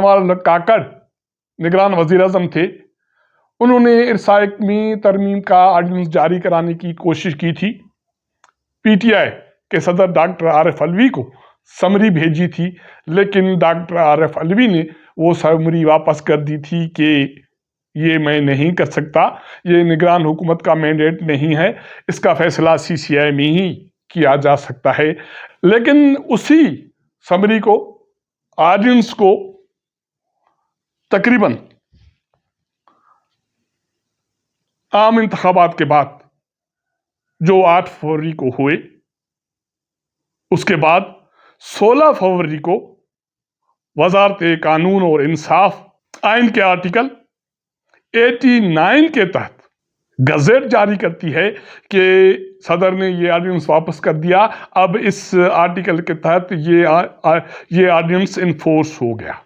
जमाल काकड़ निगरान वजीर आजम थे, उन्होंने इरसा-ए तरमीम का ऑर्डिनेंस जारी कराने की कोशिश की थी। पीटीआई के सदर डॉक्टर आरिफ अलवी को समरी भेजी थी, लेकिन डॉक्टर आरिफ अलवी ने वो समरी वापस कर दी थी कि ये मैं नहीं कर सकता, ये निगरान हुकूमत का मैंडेट नहीं है, इसका फैसला सीसीआई में ही किया जा सकता है। लेकिन उसी समरी को, ऑर्डिनेंस को तकरीबन आम इंतखाबात के बाद जो 8 फरवरी को हुए, उसके बाद 16 फरवरी को वजारत कानून और इंसाफ आइन के आर्टिकल 89 के तहत गजेट जारी करती है कि सदर ने ये ऑर्डिनेंस वापस कर दिया। अब इस आर्टिकल के तहत ये ऑर्डिनेंस इन्फोर्स हो गया।